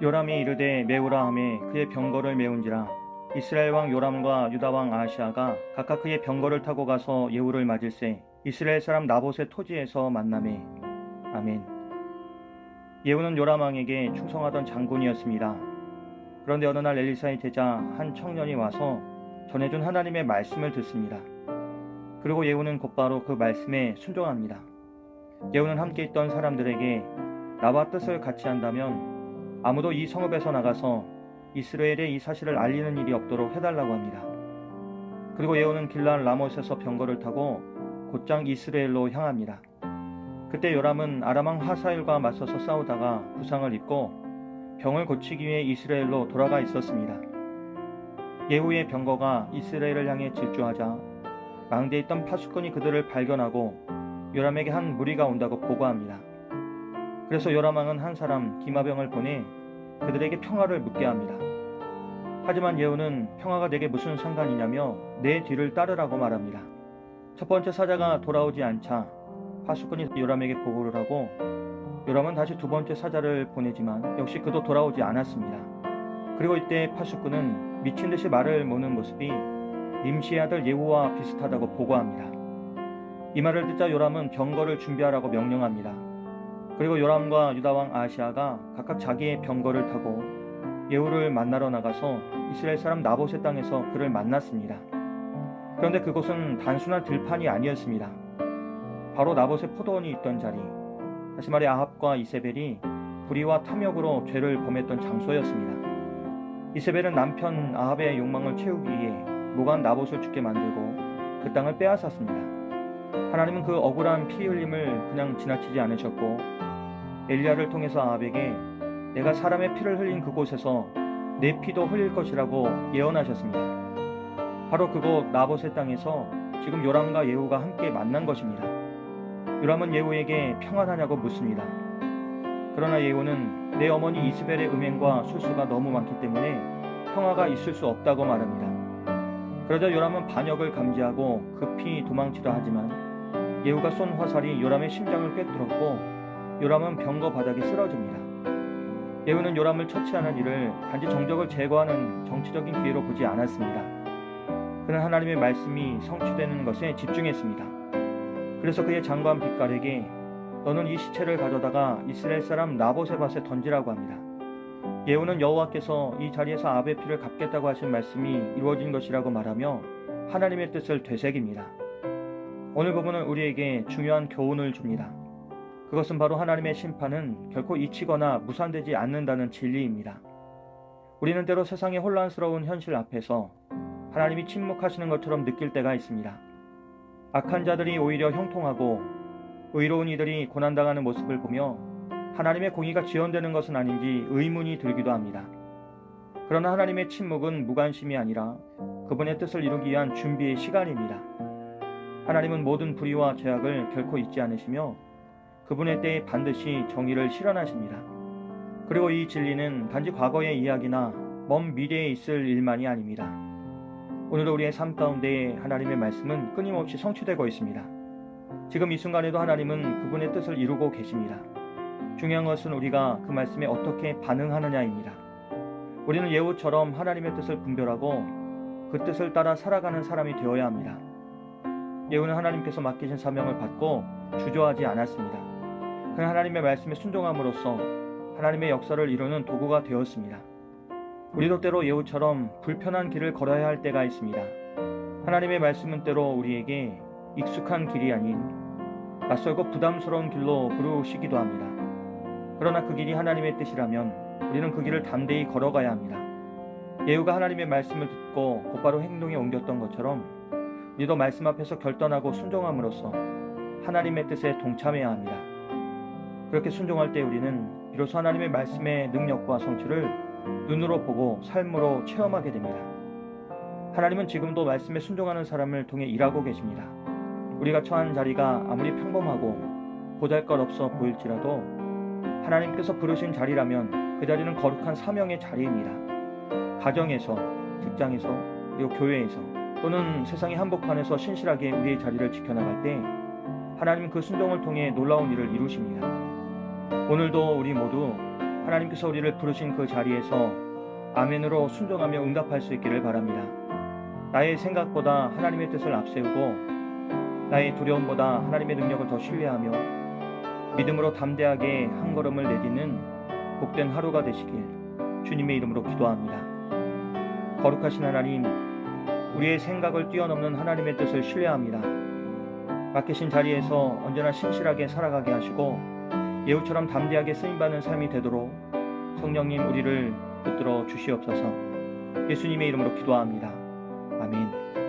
요람이 이르되 메우라 하매 그의 병거를 메운지라. 이스라엘 왕 요람과 유다 왕 아하시아가 각각 그의 병거를 타고 가서 예후를 맞을새 이스라엘 사람 나봇의 토지에서 만나매. 아멘. 예후는 요람 왕에게 충성하던 장군이었습니다. 그런데 어느 날 엘리사의 제자 한 청년이 와서 전해준 하나님의 말씀을 듣습니다. 그리고 예후는 곧바로 그 말씀에 순종합니다. 예후는 함께 있던 사람들에게 나와 뜻을 같이 한다면 아무도 이 성읍에서 나가서 이스라엘에 이 사실을 알리는 일이 없도록 해달라고 합니다. 그리고 예후는 길랄 라못에서 병거를 타고 곧장 이스라엘로 향합니다. 그때 요람은 아람왕 하사엘과 맞서서 싸우다가 부상을 입고 병을 고치기 위해 이스라엘로 돌아가 있었습니다. 예후의 병거가 이스라엘을 향해 질주하자 망대에 있던 파수꾼이 그들을 발견하고 요람에게 한 무리가 온다고 보고합니다. 그래서 요람왕은 한 사람 기마병을 보내 그들에게 평화를 묻게 합니다. 하지만 예후는 평화가 내게 무슨 상관이냐며 내 뒤를 따르라고 말합니다. 첫 번째 사자가 돌아오지 않자 파수꾼이 요람에게 보고를 하고 요람은 다시 두 번째 사자를 보내지만 역시 그도 돌아오지 않았습니다. 그리고 이때 파수꾼은 미친 듯이 말을 모는 모습이 님시의 아들 예후와 비슷하다고 보고합니다. 이 말을 듣자 요람은 병거를 준비하라고 명령합니다. 그리고 요람과 유다왕 아하시아가 각각 자기의 병거를 타고 예후를 만나러 나가서 이스라엘 사람 나봇의 땅에서 그를 만났습니다. 그런데 그곳은 단순한 들판이 아니었습니다. 바로 나봇의 포도원이 있던 자리, 다시 말해 아합과 이세벨이 불의와 탐욕으로 죄를 범했던 장소였습니다. 이세벨은 남편 아합의 욕망을 채우기 위해 모간 나봇을 죽게 만들고 그 땅을 빼앗았습니다. 하나님은 그 억울한 피 흘림을 그냥 지나치지 않으셨고 엘리야를 통해서 아합에게 내가 사람의 피를 흘린 그곳에서 내 피도 흘릴 것이라고 예언하셨습니다. 바로 그곳 나봇의 땅에서 지금 요람과 예후가 함께 만난 것입니다. 요람은 예후에게 평안하냐고 묻습니다. 그러나 예후는 내 어머니 이스벨의 음행과 술수가 너무 많기 때문에 평화가 있을 수 없다고 말합니다. 그러자 요람은 반역을 감지하고 급히 도망치려 하지만 예후가 쏜 화살이 요람의 심장을 꿰뚫었고 요람은 병거 바닥에 쓰러집니다. 예후는 요람을 처치하는 일을 단지 정적을 제거하는 정치적인 기회로 보지 않았습니다. 그는 하나님의 말씀이 성취되는 것에 집중했습니다. 그래서 그의 장관 빛깔에게 너는 이 시체를 가져다가 이스라엘 사람 나봇의 밭에 던지라고 합니다. 예후는 여호와께서 이 자리에서 아합의 피를 갚겠다고 하신 말씀이 이루어진 것이라고 말하며 하나님의 뜻을 되새깁니다. 오늘 부분은 우리에게 중요한 교훈을 줍니다. 그것은 바로 하나님의 심판은 결코 잊히거나 무산되지 않는다는 진리입니다. 우리는 때로 세상의 혼란스러운 현실 앞에서 하나님이 침묵하시는 것처럼 느낄 때가 있습니다. 악한 자들이 오히려 형통하고 의로운 이들이 고난당하는 모습을 보며 하나님의 공의가 지연되는 것은 아닌지 의문이 들기도 합니다. 그러나 하나님의 침묵은 무관심이 아니라 그분의 뜻을 이루기 위한 준비의 시간입니다. 하나님은 모든 불의와 죄악을 결코 잊지 않으시며 그분의 때에 반드시 정의를 실현하십니다. 그리고 이 진리는 단지 과거의 이야기나 먼 미래에 있을 일만이 아닙니다. 오늘도 우리의 삶 가운데 하나님의 말씀은 끊임없이 성취되고 있습니다. 지금 이 순간에도 하나님은 그분의 뜻을 이루고 계십니다. 중요한 것은 우리가 그 말씀에 어떻게 반응하느냐입니다. 우리는 예후처럼 하나님의 뜻을 분별하고 그 뜻을 따라 살아가는 사람이 되어야 합니다. 예후는 하나님께서 맡기신 사명을 받고 주저하지 않았습니다. 그는 하나님의 말씀에 순종함으로써 하나님의 역사를 이루는 도구가 되었습니다. 우리도 때로 예후처럼 불편한 길을 걸어야 할 때가 있습니다. 하나님의 말씀은 때로 우리에게 익숙한 길이 아닌 낯설고 부담스러운 길로 부르시기도 합니다. 그러나 그 길이 하나님의 뜻이라면 우리는 그 길을 담대히 걸어가야 합니다. 예후가 하나님의 말씀을 듣고 곧바로 행동에 옮겼던 것처럼 우리도 말씀 앞에서 결단하고 순종함으로써 하나님의 뜻에 동참해야 합니다. 그렇게 순종할 때 우리는 비로소 하나님의 말씀의 능력과 성취를 눈으로 보고 삶으로 체험하게 됩니다. 하나님은 지금도 말씀에 순종하는 사람을 통해 일하고 계십니다. 우리가 처한 자리가 아무리 평범하고 보잘것없어 보일지라도 하나님께서 부르신 자리라면 그 자리는 거룩한 사명의 자리입니다. 가정에서, 직장에서, 그리고 교회에서 또는 세상의 한복판에서 신실하게 우리의 자리를 지켜나갈 때 하나님은 그 순종을 통해 놀라운 일을 이루십니다. 오늘도 우리 모두 하나님께서 우리를 부르신 그 자리에서 아멘으로 순종하며 응답할 수 있기를 바랍니다. 나의 생각보다 하나님의 뜻을 앞세우고 나의 두려움보다 하나님의 능력을 더 신뢰하며 믿음으로 담대하게 한 걸음을 내딛는 복된 하루가 되시길 주님의 이름으로 기도합니다. 거룩하신 하나님, 우리의 생각을 뛰어넘는 하나님의 뜻을 신뢰합니다. 맡기신 자리에서 언제나 신실하게 살아가게 하시고 예후처럼 담대하게 쓰임받는 삶이 되도록 성령님 우리를 붙들어 주시옵소서. 예수님의 이름으로 기도합니다. 아멘.